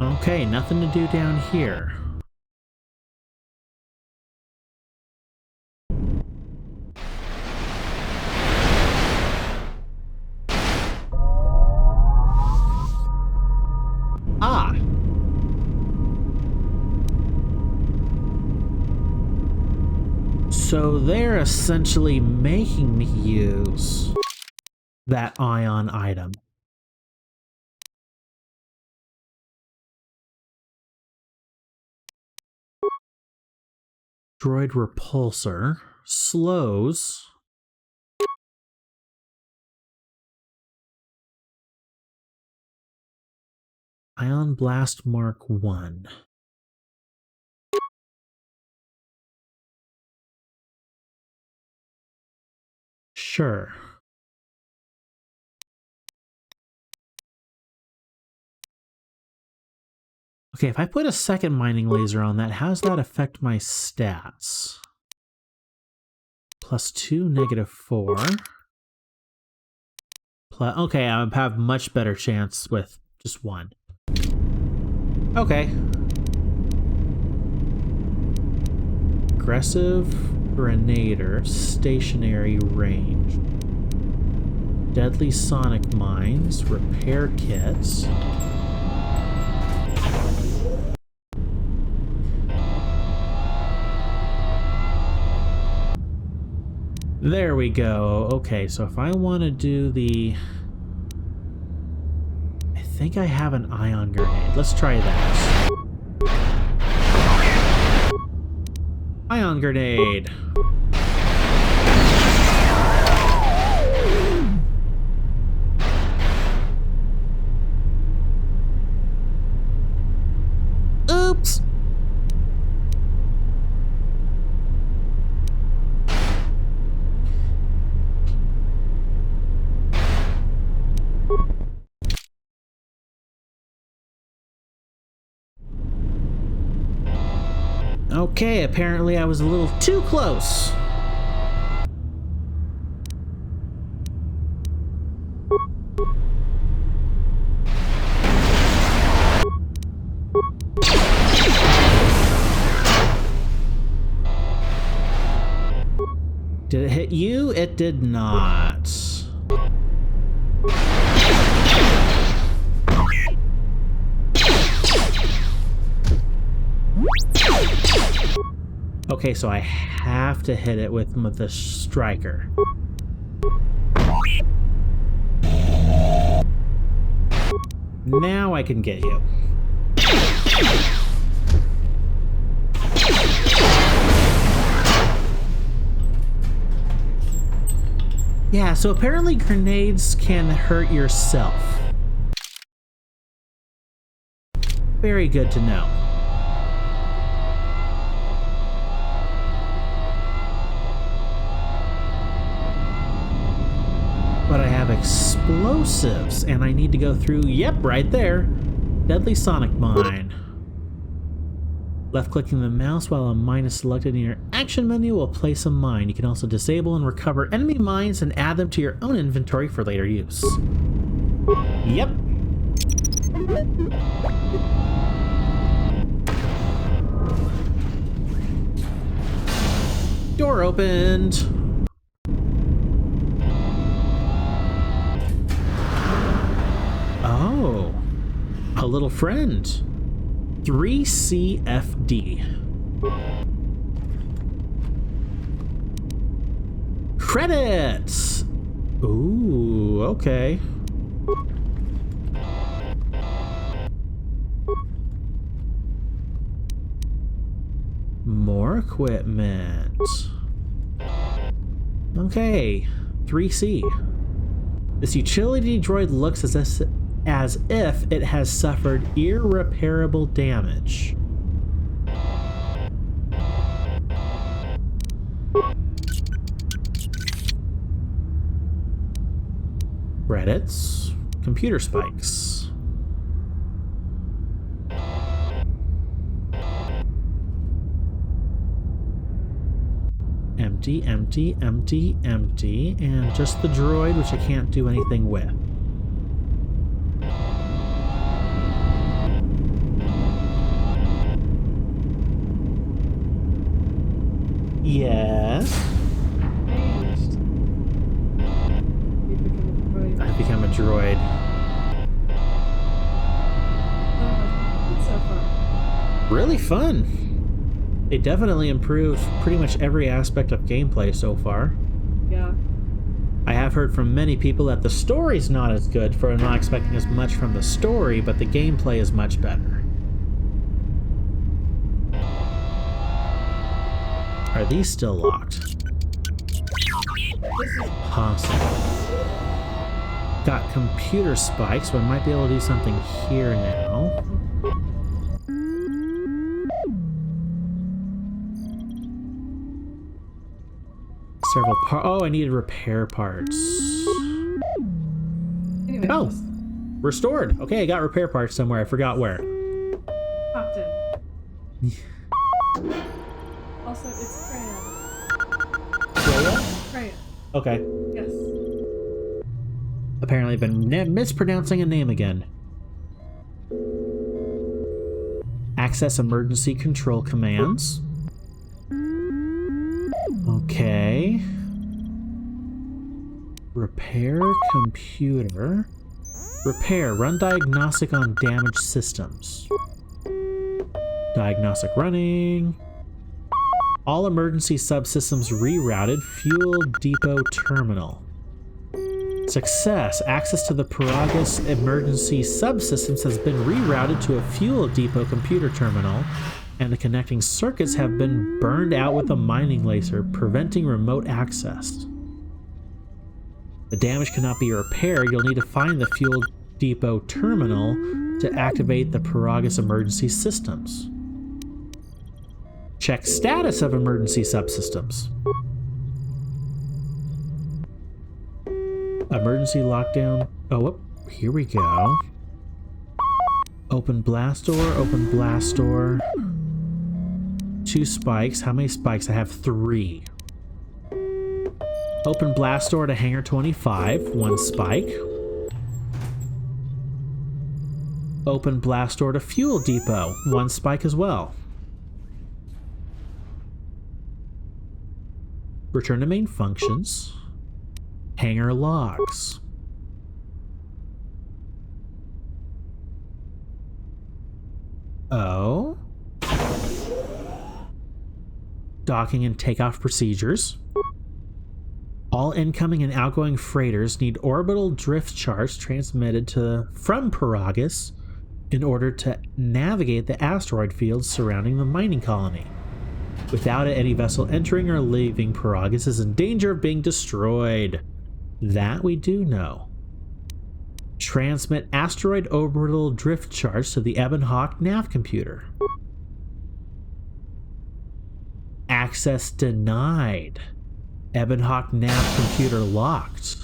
Okay, nothing to do down here. Ah! So they're essentially making me use that ion item. Droid repulsor slows. Ion blast Mark 1. Sure. Okay, if I put a second mining laser on that, how does that affect my stats? +2, -4. Okay, I have much better chance with just one. Okay. Aggressive Grenader, stationary range. Deadly sonic mines, repair kits. There we go. Okay, so if I want to do the... I think I have an ion grenade. Let's try that. Ion grenade. Oops. Okay, apparently I was a little too close. Did it hit you? It did not. Okay, so I have to hit it with the striker. Now I can get you. Yeah, so apparently grenades can hurt yourself. Very good to know. But I have explosives, and I need to go through, yep, right there. Deadly sonic mine. Left-clicking the mouse while a mine is selected in your action menu will place a mine. You can also disable and recover enemy mines and add them to your own inventory for later use. Yep. Door opened. Oh, a little friend. 3CFD. Credits! Ooh, okay. More equipment. Okay, 3C. This utility droid looks as if it has suffered irreparable damage. Credits. Computer spikes. Empty, empty, empty, empty, and just the droid, which I can't do anything with. Yes? Changed. You become a droid. I've become a droid. It's so fun. Really fun. They definitely improved pretty much every aspect of gameplay so far. Yeah. I have heard from many people that the story's not as good, for not expecting as much from the story, but the gameplay is much better. Are these still locked? This is Awesome. Got computer spikes, so I might be able to do something here now. Several parts. Oh, I needed repair parts. anyway. Oh. Just Restored. Okay, I got repair parts somewhere. I forgot where. popped in. Also, it's Freya. Freya. Okay. Yes. Apparently I've been mispronouncing a name again. Access emergency control commands. Okay. Repair computer. Repair. Run diagnostic on damaged systems. Diagnostic running. All emergency subsystems rerouted. Fuel depot terminal. Success. Access to the Karaeous emergency subsystems has been rerouted to a fuel depot computer terminal, and the connecting circuits have been burned out with a mining laser, preventing remote access. The damage cannot be repaired. You'll need to find the fuel depot terminal to activate the Karaeous emergency systems. Check status of emergency subsystems. Emergency lockdown. Oh, here we go. Open blast door, open blast door. 2 spikes. How many spikes? I have 3. Open blast door to hangar 25. 1 spike. Open blast door to fuel depot. 1 spike as well. Return to main functions. Hangar logs. Oh. Docking and takeoff procedures. All incoming and outgoing freighters need orbital drift charts transmitted from Karaeous in order to navigate the asteroid fields surrounding the mining colony. Without it, any vessel entering or leaving Karaeous is in danger of being destroyed. That we do know. Transmit asteroid orbital drift charts to the Ebon Hawk nav computer. Access denied. Ebon Hawk nav computer locked.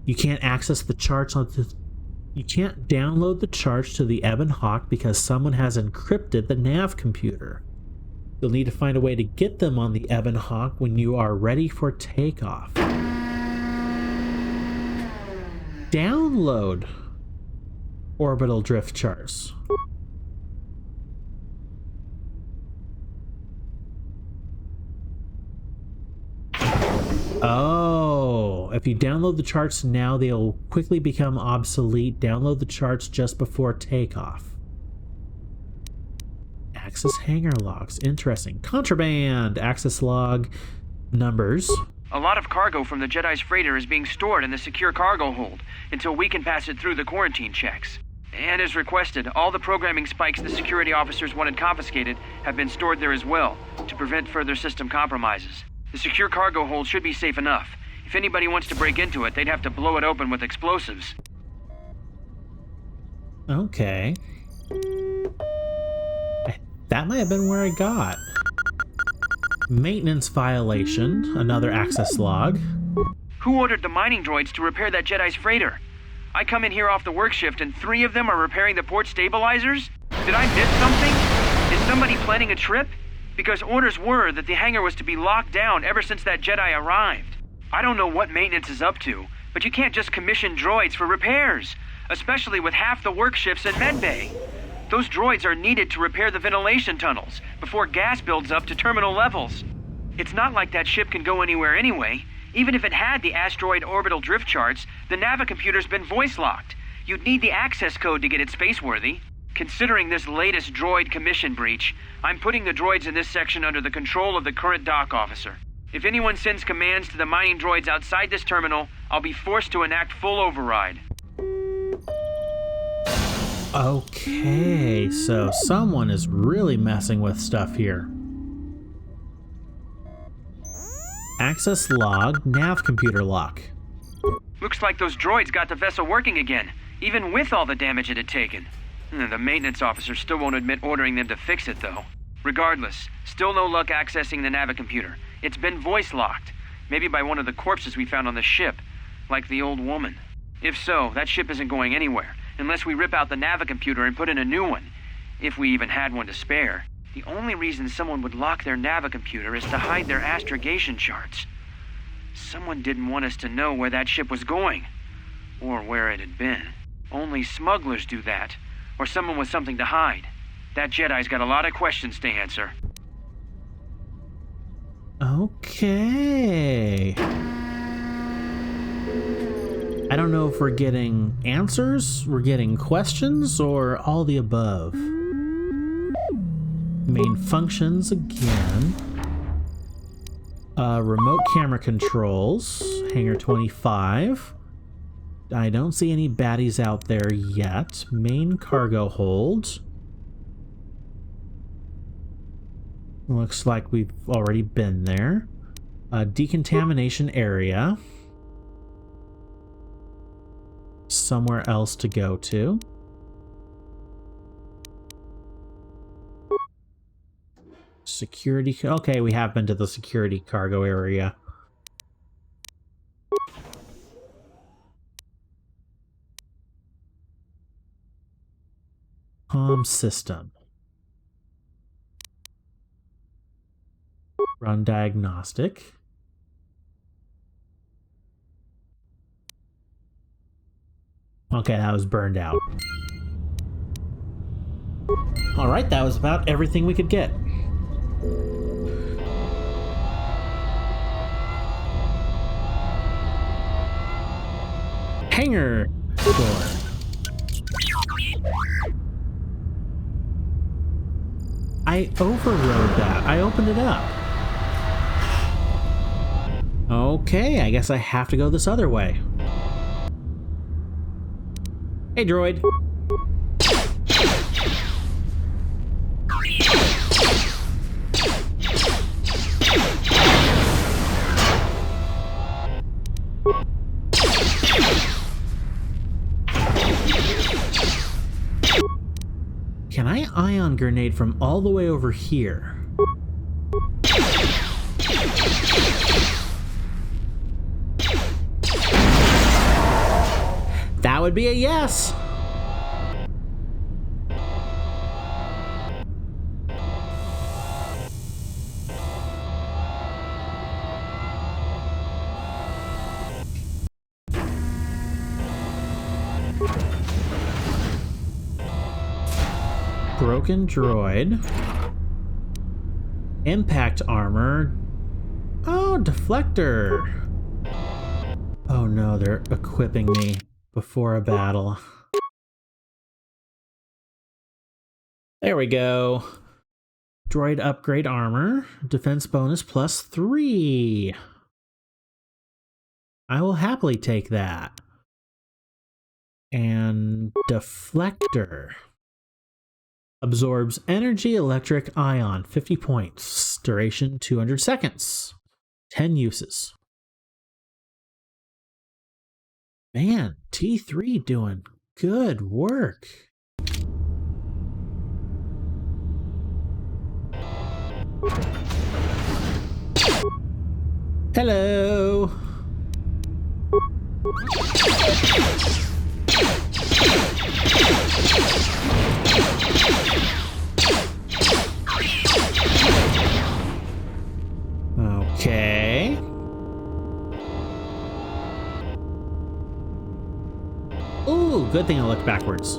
You can't access the charts on the... You can't download the charts to the Ebon Hawk because someone has encrypted the nav computer. You'll need to find a way to get them on the Ebon Hawk when you are ready for takeoff. Download orbital drift charts. Oh, if you download the charts now, they'll quickly become obsolete. Download the charts just before takeoff. Access hangar logs. Interesting. Contraband. Access log numbers. A lot of cargo from the Jedi's freighter is being stored in the secure cargo hold until we can pass it through the quarantine checks. And as requested, all the programming spikes the security officers wanted confiscated have been stored there as well to prevent further system compromises. The secure cargo hold should be safe enough. If anybody wants to break into it, they'd have to blow it open with explosives. Okay. That might have been where I got. Maintenance violation. Another access log. Who ordered the mining droids to repair that Jedi's freighter? I come in here off the work shift and 3 of them are repairing the port stabilizers? Did I miss something? Is somebody planning a trip? Because orders were that the hangar was to be locked down ever since that Jedi arrived. I don't know what maintenance is up to, but you can't just commission droids for repairs, especially with half the work shifts in medbay. Those droids are needed to repair the ventilation tunnels before gas builds up to terminal levels. It's not like that ship can go anywhere anyway. Even if it had the asteroid orbital drift charts, the navicomputer's been voice-locked. You'd need the access code to get it spaceworthy. Considering this latest droid commission breach, I'm putting the droids in this section under the control of the current dock officer. If anyone sends commands to the mining droids outside this terminal, I'll be forced to enact full override. Okay, so someone is really messing with stuff here. Access log, nav computer lock. Looks like those droids got the vessel working again, even with all the damage it had taken. The maintenance officer still won't admit ordering them to fix it, though. Regardless, still no luck accessing the navicomputer. It's been voice-locked, maybe by one of the corpses we found on the ship, like the old woman. If so, that ship isn't going anywhere, unless we rip out the navicomputer and put in a new one, if we even had one to spare. The only reason someone would lock their navicomputer is to hide their astrogation charts. Someone didn't want us to know where that ship was going, or where it had been. Only smugglers do that, or someone with something to hide. That Jedi's got a lot of questions to answer. Okay. I don't know if we're getting answers, we're getting questions, or all the above. Main functions again. Remote camera controls. Hangar 25. I don't see any baddies out there yet. Main cargo hold. Looks like we've already been there. Decontamination area. Somewhere else to go to. Security. Okay, we have been to the security cargo area. System. Run diagnostic. Okay, that was burned out. Alright, that was about everything we could get. Hangar door. I overrode that. I opened it up. Okay, I guess I have to go this other way. Hey, droid. Can I ion grenade from all the way over here? That would be a yes! Broken droid. Impact armor. Oh, deflector. Oh no, they're equipping me before a battle. There we go. Droid upgrade armor. Defense bonus +3. I will happily take that. And deflector. Absorbs energy electric ion, 50 points. Duration 200 seconds. 10 uses. Man, T3 doing good work. Hello. Okay. Ooh, good thing I looked backwards.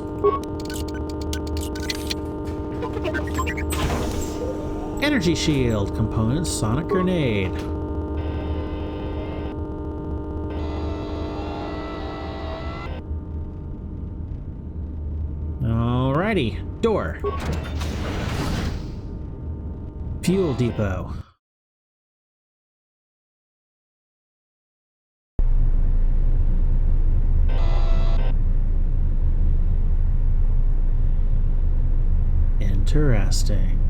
Energy shield components, sonic grenade. Alrighty, door. Fuel depot. Interesting.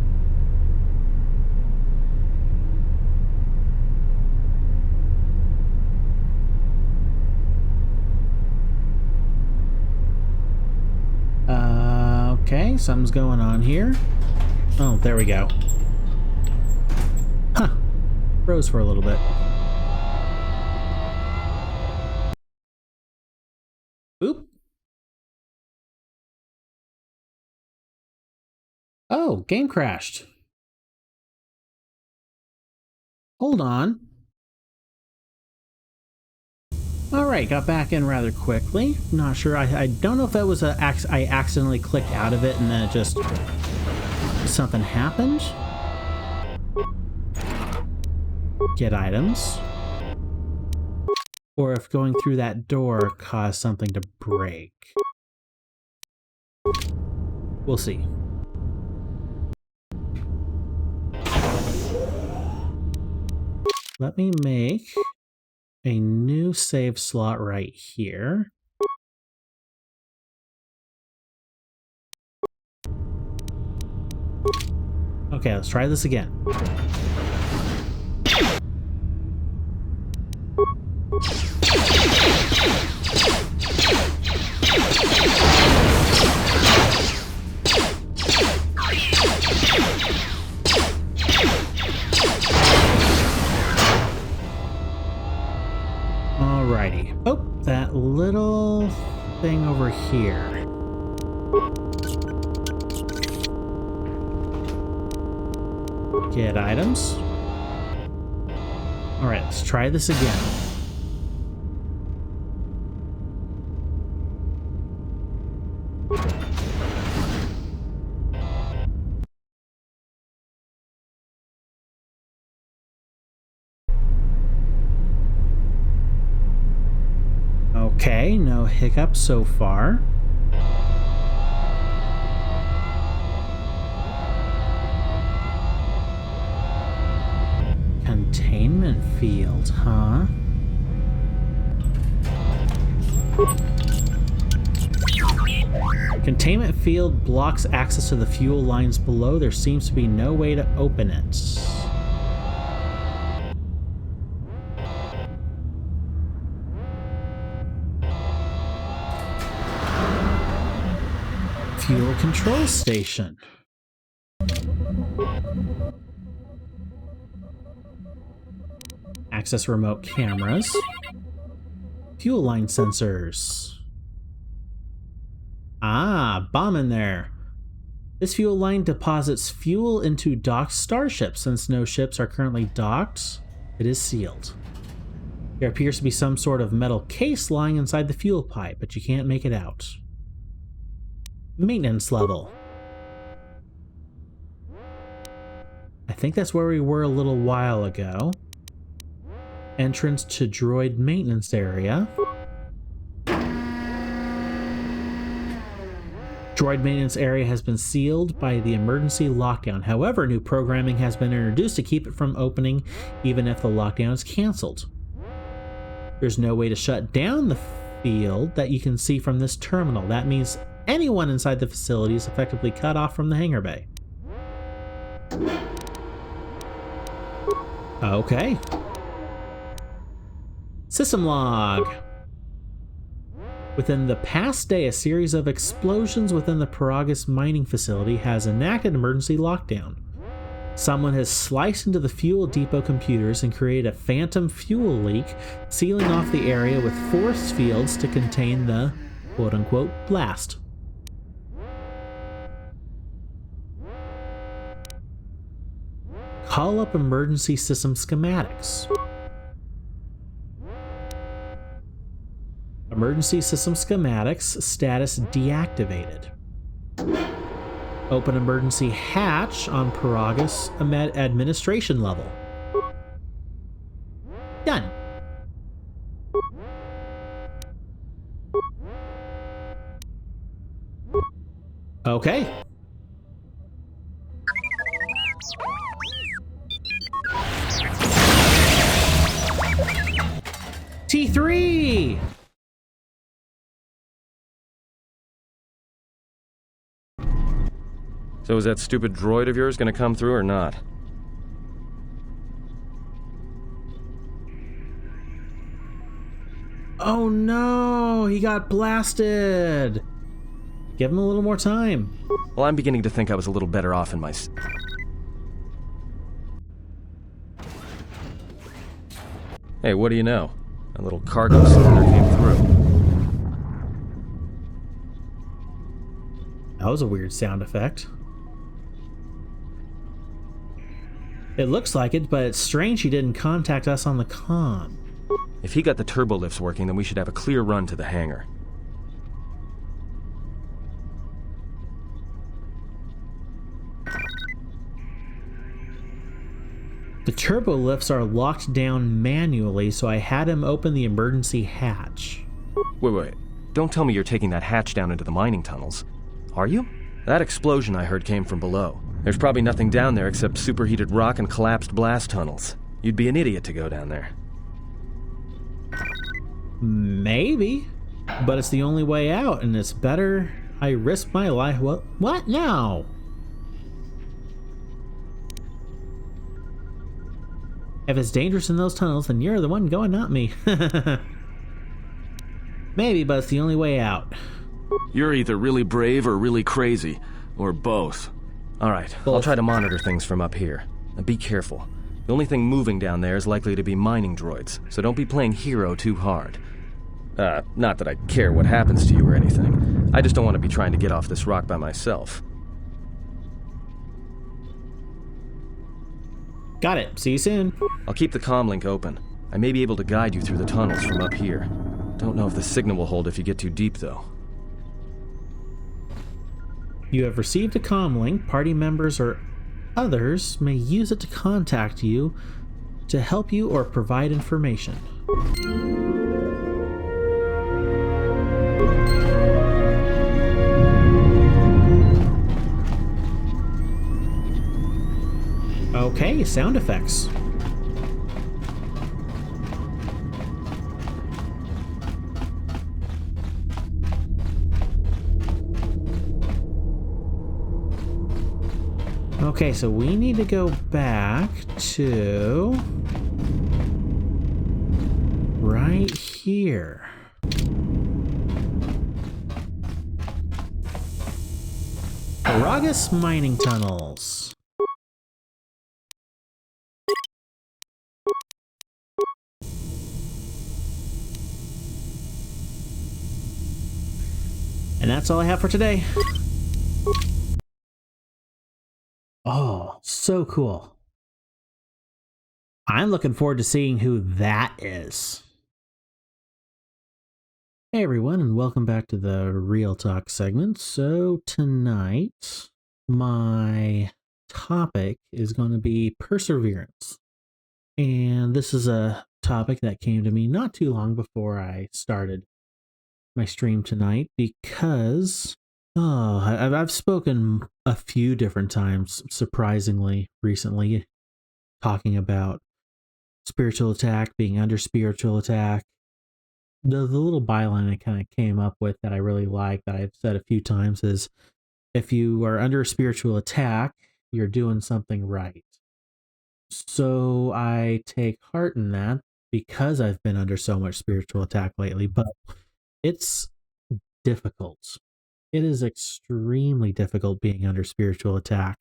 Okay, something's going on here. Oh, there we go. Huh. Froze for a little bit. Oop. Oh, game crashed. Hold on. Alright, got back in rather quickly. Not sure. I don't know if that was I accidentally clicked out of it and then it just... something happened. Get items. Or if going through that door caused something to break. We'll see. Let me make a new save slot right here. Okay, let's try this again. Alrighty. Oh, that little thing over here. Get items. Alright, let's try this again. Okay, no hiccups so far. Containment field, huh? Containment field blocks access to the fuel lines below. There seems to be no way to open it. Fuel control station. Access remote cameras. Fuel line sensors. Ah, bomb in there. This fuel line deposits fuel into docked starships. Since no ships are currently docked, it is sealed. There appears to be some sort of metal case lying inside the fuel pipe, but you can't make it out. Maintenance level. I think that's where we were a little while ago. Entrance to droid maintenance area. Droid maintenance area has been sealed by the emergency lockdown. However, new programming has been introduced to keep it from opening even if the lockdown is cancelled. There's no way to shut down the field that you can see from this terminal. That means anyone inside the facility is effectively cut off from the hangar bay. Okay. System log. Within the past day, a series of explosions within the Karaeous mining facility has enacted emergency lockdown. Someone has sliced into the fuel depot computers and created a phantom fuel leak, sealing off the area with force fields to contain the quote-unquote blast. Call up emergency system schematics. Emergency system schematics status deactivated. Open emergency hatch on Karaeous administration level. Done. Okay. T3! So is that stupid droid of yours gonna come through or not? Oh no, he got blasted. Give him a little more time. Well, I'm beginning to think I was a little better off in my... Hey, what do you know? A little cargo cylinder came through. That was a weird sound effect. It looks like it, but it's strange he didn't contact us on the comm. If he got the turbo lifts working, then we should have a clear run to the hangar. The turbo lifts are locked down manually, so I had him open the emergency hatch. Wait. Don't tell me you're taking that hatch down into the mining tunnels. Are you? That explosion I heard came from below. There's probably nothing down there except superheated rock and collapsed blast tunnels. You'd be an idiot to go down there. Maybe, but it's the only way out, and it's better I risk my life. What now? If it's dangerous in those tunnels, then you're the one going, not me. Maybe, but it's the only way out. You're either really brave or really crazy, or both. Alright, I'll try to monitor things from up here. Now be careful. The only thing moving down there is likely to be mining droids, so don't be playing hero too hard. Not that I care what happens to you or anything. I just don't want to be trying to get off this rock by myself. Got it. See you soon. I'll keep the comm link open. I may be able to guide you through the tunnels from up here. Don't know if the signal will hold if you get too deep, though. You have received a comm link. Party members or others may use it to contact you to help you or provide information. Okay, sound effects. Okay, so we need to go back to right here. Karaeous mining tunnels. And that's all I have for today. Oh, so cool. I'm looking forward to seeing who that is. Hey everyone, and welcome back to the Real Talk segment. So tonight, my topic is going to be perseverance. And this is a topic that came to me not too long before I started my stream tonight because I've spoken a few different times, surprisingly, recently, talking about spiritual attack, being under spiritual attack. The little byline I kind of came up with that I really like, that I've said a few times, is if you are under a spiritual attack, you're doing something right. So I take heart in that because I've been under so much spiritual attack lately, but it's difficult. It is extremely difficult being under spiritual attack.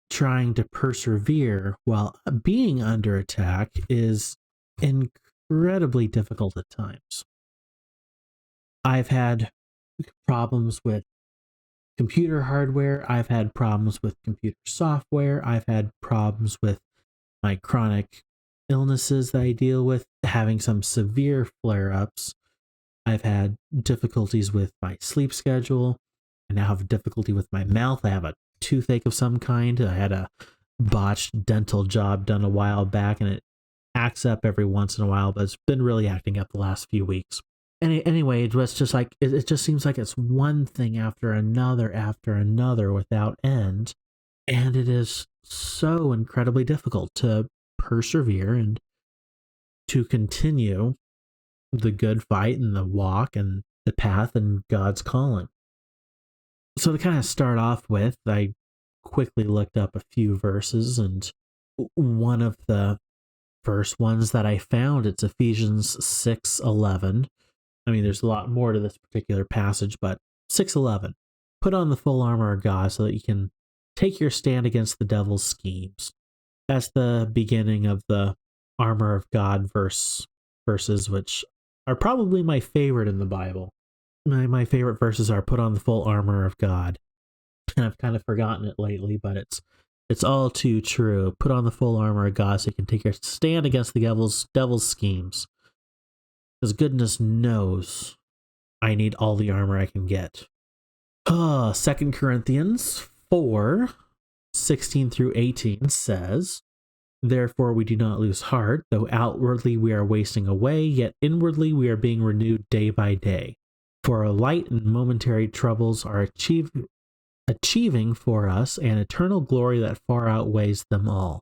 Trying to persevere while being under attack is incredibly difficult at times. I've had problems with computer hardware. I've had problems with computer software. I've had problems with my chronic illnesses that I deal with, having some severe flare-ups. I've had difficulties with my sleep schedule. I now have difficulty with my mouth. I have a toothache of some kind. I had a botched dental job done a while back, and it acts up every once in a while, but it's been really acting up the last few weeks. Anyway, it's just like it just seems like it's one thing after another without end, and it is so incredibly difficult to persevere and to continue the good fight and the walk and the path and God's calling. So to kind of start off with, I quickly looked up a few verses, and one of the first ones that I found, it's Ephesians 6:11. I mean, there's a lot more to this particular passage, but 6:11. Put on the full armor of God so that you can take your stand against the devil's schemes. That's the beginning of the armor of God verses, which are probably my favorite in the Bible. My favorite verses are put on the full armor of God. And I've kind of forgotten it lately, but it's all too true. Put on the full armor of God so you can take your stand against the devil's schemes. Because goodness knows I need all the armor I can get. 2 Corinthians 4:16 through 18 says, "Therefore we do not lose heart, though outwardly we are wasting away, yet inwardly we are being renewed day by day. For our light and momentary troubles are achieving for us an eternal glory that far outweighs them all.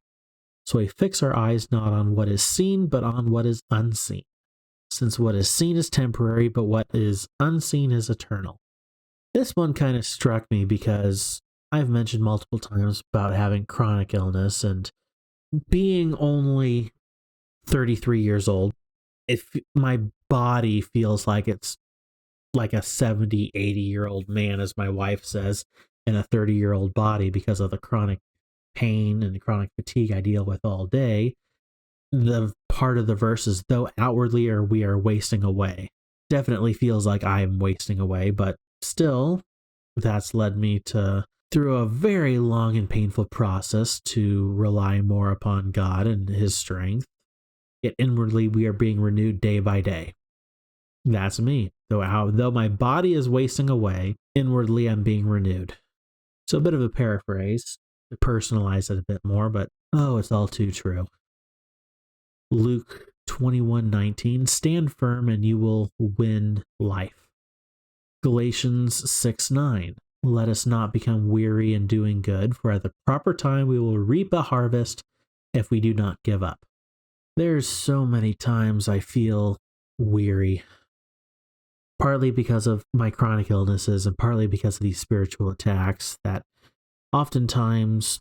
So we fix our eyes not on what is seen, but on what is unseen. Since what is seen is temporary, but what is unseen is eternal." This one kind of struck me because I've mentioned multiple times about having chronic illness, and being only 33 years old, if my body feels like it's like a 70, 80-year-old man, as my wife says, in a 30-year-old body because of the chronic pain and the chronic fatigue I deal with all day. The part of the verse is, though outwardly we are wasting away. Definitely feels like I am wasting away, but still, that's led me through a very long and painful process to rely more upon God and His strength. Yet inwardly we are being renewed day by day. That's me. Though my body is wasting away, inwardly I'm being renewed. So a bit of a paraphrase to personalize it a bit more, but it's all too true. Luke 21:19, "Stand firm and you will win life." Galatians 6:9, "Let us not become weary in doing good, for at the proper time we will reap a harvest if we do not give up." There's so many times I feel weary, partly because of my chronic illnesses and partly because of these spiritual attacks, that oftentimes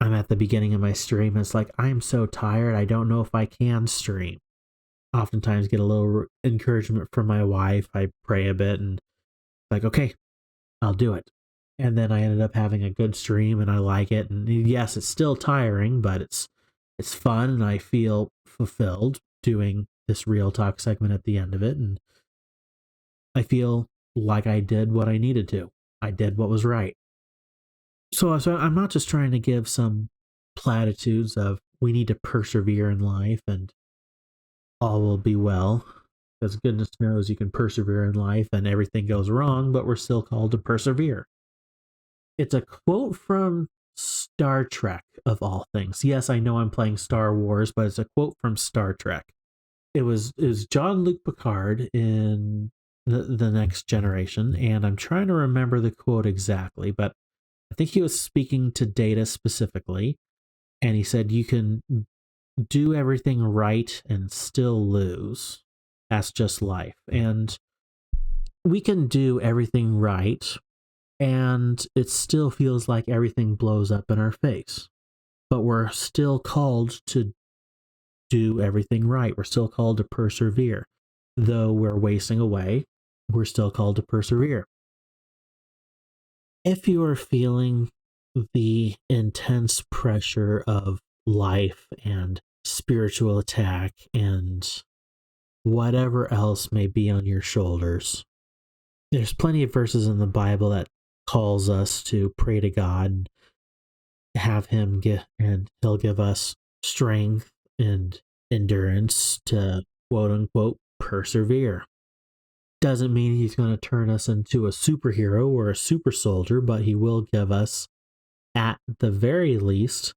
I'm at the beginning of my stream, it's like, I'm so tired, I don't know if I can stream. Oftentimes get a little encouragement from my wife, I pray a bit, and like, okay, I'll do it. And then I ended up having a good stream, and I like it, and yes, it's still tiring, but it's fun, and I feel fulfilled doing this Real Talk segment at the end of it, and I feel like I did what I needed to. I did what was right. So I'm not just trying to give some platitudes of we need to persevere in life and all will be well, because goodness knows you can persevere in life and everything goes wrong, but we're still called to persevere. It's a quote from Star Trek, of all things. Yes, I know I'm playing Star Wars, but it's a quote from Star Trek. It was Jean-Luc Picard in the Next Generation, and I'm trying to remember the quote exactly, but I think he was speaking to Data specifically, and he said, "You can do everything right and still lose. That's just life." And we can do everything right, and it still feels like everything blows up in our face. But we're still called to do everything right. We're still called to persevere. Though we're wasting away, we're still called to persevere. If you are feeling the intense pressure of life and spiritual attack and whatever else may be on your shoulders, there's plenty of verses in the Bible that calls us to pray to God and have Him and He'll give us strength and endurance to quote unquote persevere. Doesn't mean he's going to turn us into a superhero or a super soldier, but he will give us, at the very least,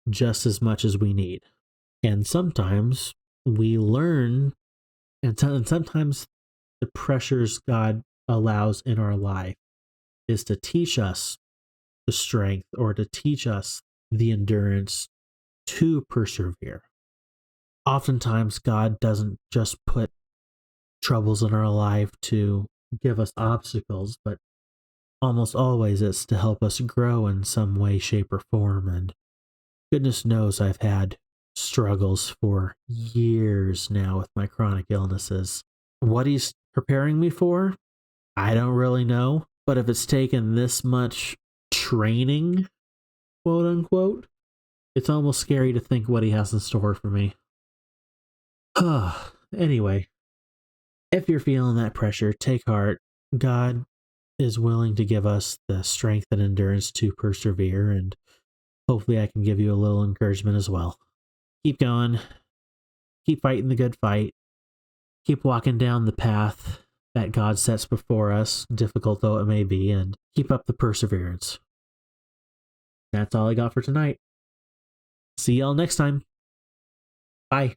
just as much as we need. And sometimes we learn, and sometimes the pressures God allows in our life is to teach us the strength or to teach us the endurance to persevere. Oftentimes, God doesn't just put troubles in our life to give us obstacles, but almost always it's to help us grow in some way, shape, or form. And goodness knows I've had struggles for years now with my chronic illnesses. What he's preparing me for, I don't really know. But if it's taken this much training, quote unquote, it's almost scary to think what he has in store for me. Anyway, if you're feeling that pressure, take heart. God is willing to give us the strength and endurance to persevere, and hopefully I can give you a little encouragement as well. Keep going. Keep fighting the good fight. Keep walking down the path that God sets before us, difficult though it may be, and keep up the perseverance. That's all I got for tonight. See y'all next time. Bye.